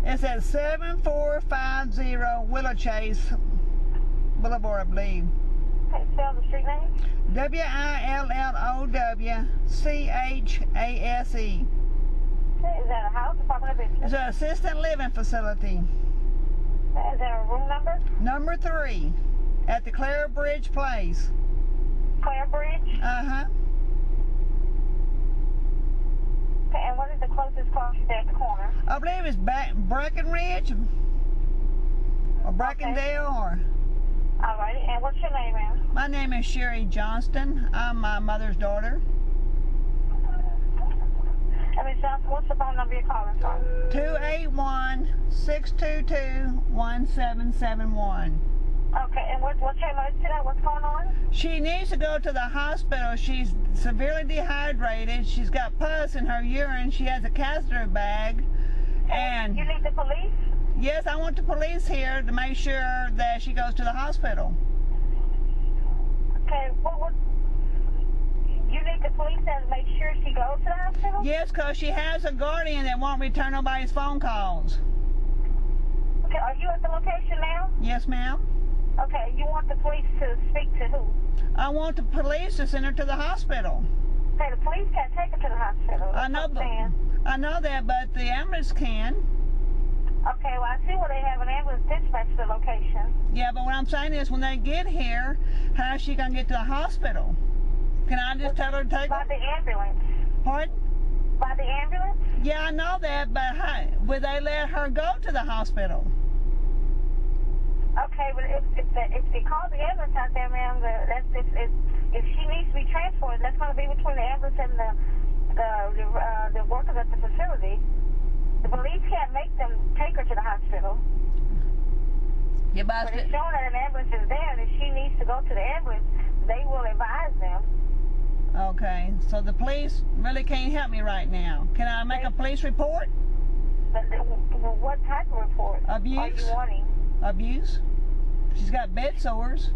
It's at 7450 Willow Chase Boulevard, I believe. Okay, spell the street name. Willowchase. Okay, is that a house, apartment, or business? It's an assisted living facility. Okay, is there a room number? Number 3 at the Clare Bridge Place. Clare Bridge? Uh-huh. Okay, and what is the closest crossing there at the corner? I believe it's Breckenridge or Brackendale or... Alrighty, and what's your name, ma'am? My name is Sherry Johnston. I'm my mother's daughter. Ms. Johnson, what's the phone number you're calling from? 281-622-1771. Okay, and what's your emergency today? What's going on? She needs to go to the hospital. She's severely dehydrated. She's got pus in her urine. She has a catheter bag. And you need the police? Yes, I want the police here to make sure that she goes to the hospital. Okay, what you need the police there to make sure she goes to the hospital? Yes, because she has a guardian that won't return nobody's phone calls. Okay, are you at the location now? Yes, ma'am. Okay, you want the police to speak to who? I want the police to send her to the hospital. Okay, the police can't take her to the hospital. I know that, but the ambulance can. Okay, well, I see where they have an ambulance dispatch to the location. Yeah, but what I'm saying is when they get here, how is she going to get to the hospital? Can I just tell her to take her? By the ambulance. Pardon? By the ambulance? Yeah, I know that, but how, would they let her go to the hospital? Okay, but if they call the ambulance out there, ma'am, if she needs to be transported, that's going to be between the ambulance and the workers at the facility. The police can't make them take her to the hospital. Yeah, but it's showing that an ambulance is there, and if she needs to go to the ambulance, they will advise them. Okay, so the police really can't help me right now. Can I make a police report? What type of report Abuse. are you wanting? Abuse. She's got bed sores.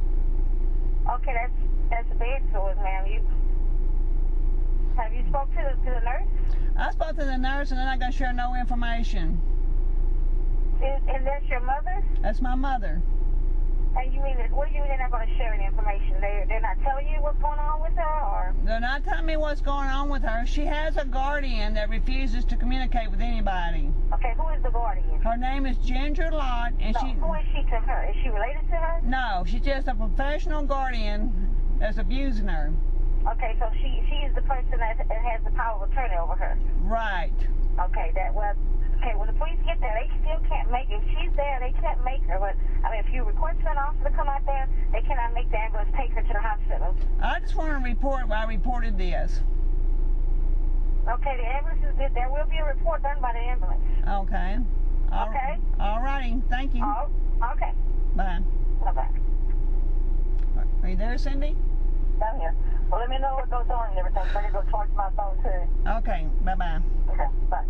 Okay, that's bed sores, ma'am. Have you spoke to the nurse? I spoke to the nurse, and they're not going to share no information. Is that your mother? That's my mother. And you mean what do you mean they're not going to share any information? They're not telling you what's going on with her, or? They're not telling me what's going on with her. She has a guardian that refuses to communicate with anybody. Okay, who is the guardian? Her name is Ginger Lott, and who is she to her? Is she related to her? No, she's just a professional guardian that's abusing her. Okay, so she is the person that has the power of attorney over her. Right. Okay, when the police get there, they still can't make, if she's there, they can't make her, but, I mean, if you request an officer to come out there, they cannot make the ambulance take her to the hospital. I just want to report why I reported this. Okay, the ambulance is good. There will be a report done by the ambulance. Okay. Okay? All righty. Thank you. Oh, okay. Bye. Bye-bye. Are you there, Cindy? I'm here. Well, let me know what goes on and everything, so I can go charge my phone, too. Okay. Bye-bye. Okay, bye.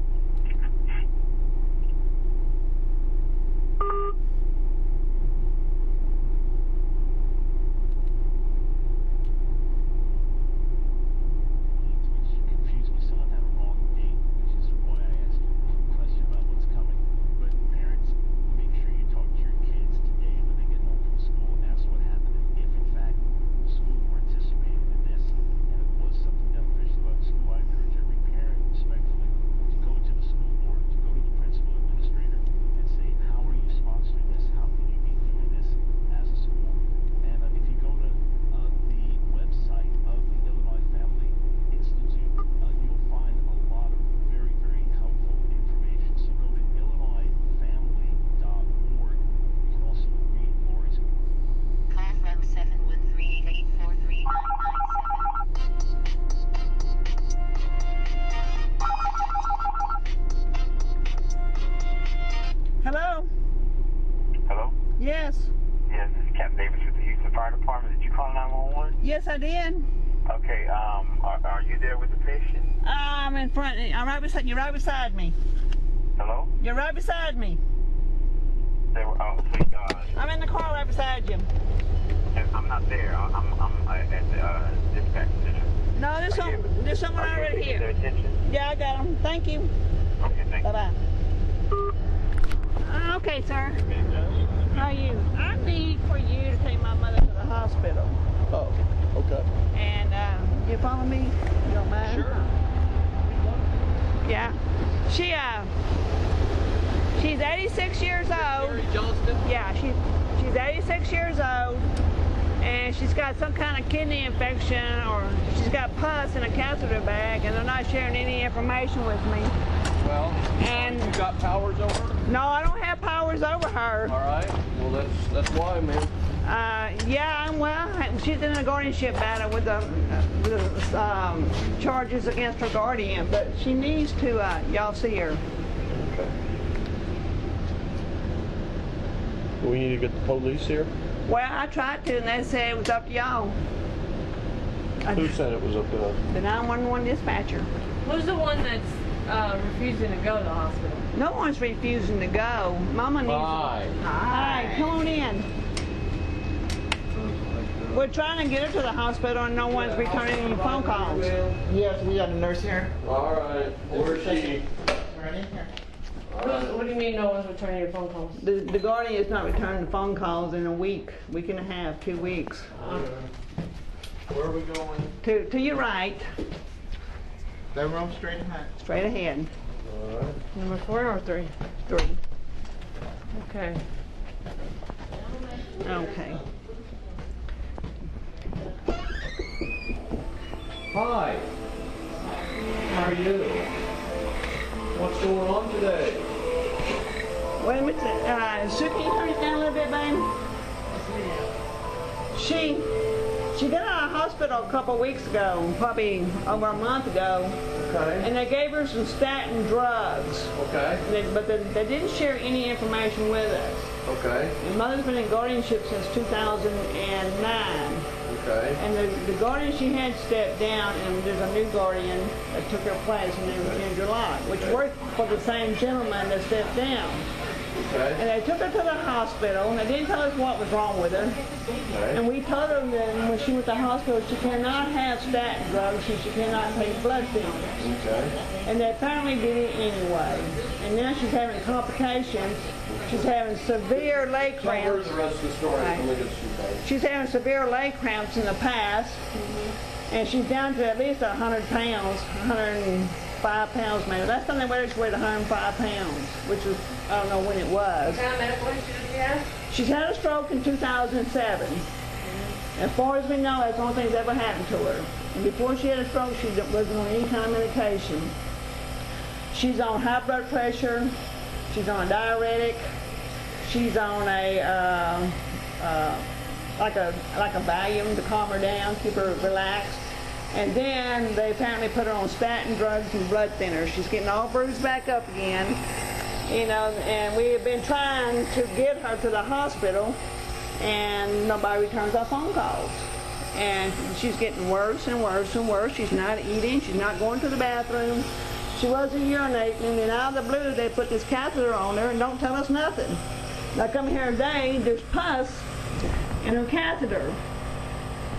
Hello? Hello? Yes. Yes, this is Captain Davis with the Houston Fire Department. Did you call 911? Yes, I did. Okay, are you there with the patient? I'm in front. I'm right beside you. Right beside me. Hello? You're right beside me. Please, I'm in the car right beside you. I'm not there. I'm at the dispatch position. No, there's someone already here. Their attention? Yeah, I got him. Thank you. Okay, thank you. Bye-bye. Okay, sir. How are you? I need for you to take my mother to the hospital. Oh, okay. And you follow me? You don't mind? Sure. Yeah. She's 86 years old. Mary Johnston? Yeah, she's 86 years old, and she's got some kind of kidney infection, or she's got pus in a catheter bag, and they're not sharing any information with me. Well, And you got powers over her? no, I don't have powers over her. All right. Well, that's why, man. Yeah, well, she's in a guardianship battle with the charges against her guardian, but she needs to, y'all see her. Okay. We need to get the police here? Well, I tried to, and they said it was up to y'all. Who said it was up to us? The 911 dispatcher. Who's the one that's refusing to go to the hospital? No one's refusing to go. Mama needs Hi. Hi, come on in. We're trying to get her to the hospital, and no one's returning any phone calls. Yes, we got a nurse here. All right. Where's she? Right in here. What do you mean no one's returning your phone calls? The guardian is not returning phone calls in a week and a half, 2 weeks. Where are we going? To your right, That room straight ahead. straight ahead. All right. Number 4 or 3? 3. Okay. Okay. Hi. How are you? What's going on today? Wait a minute. Sue, can you turn it down a little bit, babe? She got out of hospital a couple weeks ago, probably over a month ago, Okay. and they gave her some statin drugs. Okay. But they didn't share any information with us. Okay. And Mother's been in guardianship since 2009. Okay. And the guardian she had stepped down, and there's a new guardian that took her place, and it was Ginger Lott, which worked for the same gentleman that stepped down. Okay. And they took her to the hospital, and they didn't tell us what was wrong with her. Okay. And we told her that when she went to the hospital, she cannot have statin drugs, and she cannot take blood thinners. Okay. And they apparently did it anyway. And now she's having complications. She's having severe leg Tell her cramps. the rest of the story. Right. Let me get you back. She's having severe leg cramps in the past. And she's down to at least 100 pounds, 105 pounds maybe. Last time they weighed her, she weighed 105 pounds, which was, I don't know when it was. What kind of medical history did you have? She's had a stroke in 2007. As far as we know, that's the only thing that's ever happened to her. And before she had a stroke, she wasn't on any kind of medication. She's on high blood pressure. She's on a diuretic. She's on a like a Valium to calm her down, keep her relaxed. And then they apparently put her on statin drugs and blood thinners. She's getting all bruised back up again, you know. And we have been trying to get her to the hospital, and nobody returns our phone calls. And she's getting worse and worse and worse. She's not eating. She's not going to the bathroom. She wasn't urinating, and then out of the blue, they put this catheter on her and don't tell us nothing. I come here today, there's pus in her catheter.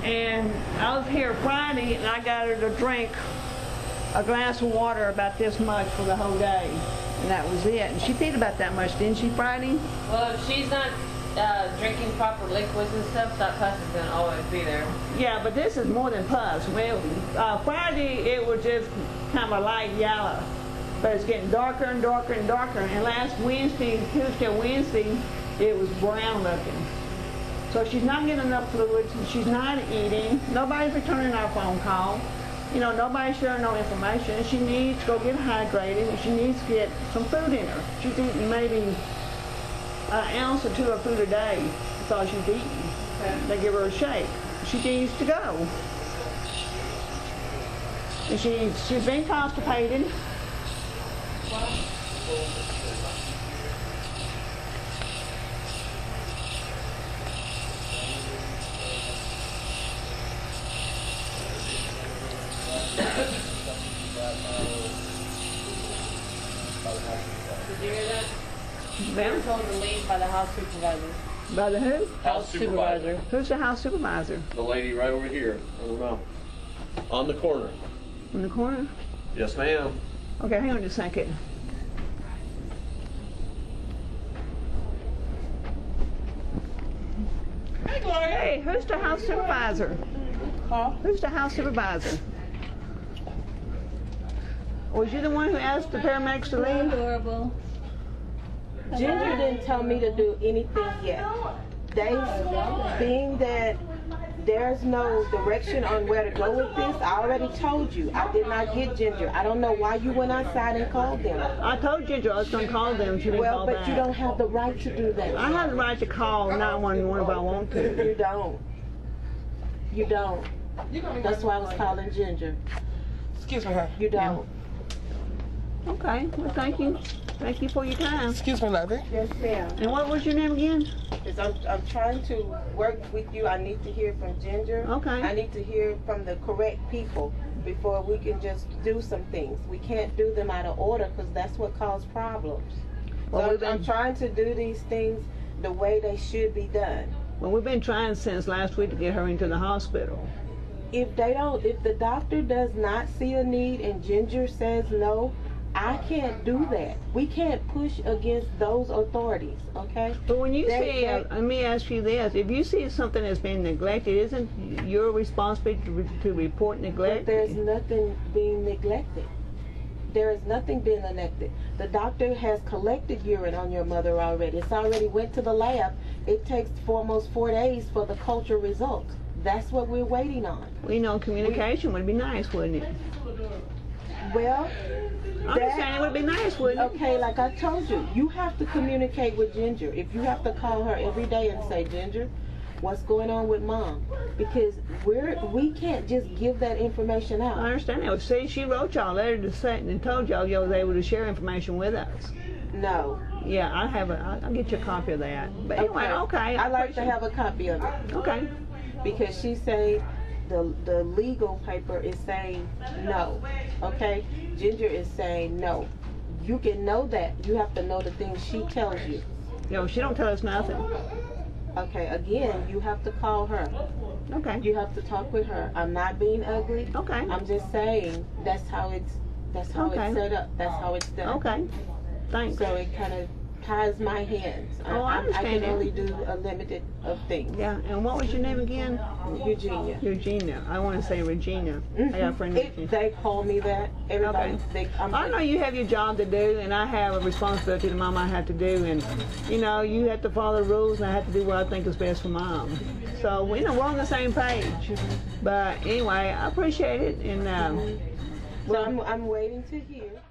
And I was here Friday, and I got her to drink a glass of water about this much for the whole day. And that was it. And she peed about that much, didn't she, Friday? Well, if she's not drinking proper liquids and stuff, that pus is going to always be there. Yeah, but this is more than pus. Well, Friday, it was just kind of a light yellow. But it's getting darker and darker and darker. And last Wednesday, Tuesday or Wednesday, it was brown looking. So she's not getting enough fluids, and she's not eating. Nobody's returning our phone call. You know, nobody's sharing no information. She needs to go get hydrated, and she needs to get some food in her. She's eating maybe an ounce or two of food a day. That's all she's eating. They give her a shake. She needs to go. And she's been constipated. Did you hear that? Them? I'm told to leave by the house supervisor. By the who? House supervisor. Who's the house supervisor? The lady right over here. I don't know. On the corner. In the corner? Yes, ma'am. Okay, hang on just a second. Hey, who's the house supervisor? Huh? Who's the house supervisor? Was you the one who asked the paramedics to leave? Adorable. Ginger didn't tell me to do anything yet. Being that there's no direction on where to go with this, I already told you. I did not get Ginger. I don't know why you went outside and called them. I told Ginger I was going to call them. She didn't call Well, but back. you don't have the right to do that. I have the right to call 911 if I want to. You don't. You don't. That's why I was calling Ginger. Excuse me, You don't. Okay, well, thank you. Thank you for your time. Excuse me, Lovey. Yes, ma'am. And what was your name again? I'm trying to work with you. I need to hear from Ginger. Okay. I need to hear from the correct people before we can just do some things. We can't do them out of order because that's what caused problems. Well, So I'm trying to do these things the way they should be done. Well, we've been trying since last week to get her into the hospital. If the doctor does not see a need and Ginger says no, I can't do that. We can't push against those authorities, okay? But when you see, let me ask you this: if you see something that's been neglected, isn't your responsibility to report neglect? But there's nothing being neglected. There is nothing being neglected. The doctor has collected urine on your mother already. It's already went to the lab. It takes almost 4 days for the culture results. That's what we're waiting on. Well, you know, communication would be nice, wouldn't it? Well, I'm just saying it would be nice, wouldn't it? okay, like I told you, you have to communicate with Ginger. If you have to call her every day and say, Ginger, what's going on with Mom? Because we can't just give that information out. I understand that. See, she wrote y'all a letter to say and told y'all was able to share information with us. No. Yeah, I'll get you a copy of that. But anyway, okay. I'd like to have a copy of it. Okay. Because she say the legal paper is saying no. Okay? Ginger is saying no. You can know that. You have to know the things she tells you. Yeah, well, she don't tell us nothing. Okay, again, you have to call her. Okay. You have to talk with her. I'm not being ugly. Okay. I'm just saying that's how it's Okay. it's set up. That's how it's done. Okay. Thanks. So it kind of ties my hands. Oh, I I understand can that. only do a limited of things. Yeah, and what was your name again? Eugenia. Eugenia. I want to say Regina. I got a friend named They call me that. Everybody. Okay. I know you have your job to do, and I have a responsibility to Mom I have to do, and you know you have to follow the rules, and I have to do what I think is best for Mom. So you know we're on the same page. But anyway, I appreciate it, and So I'm waiting to hear.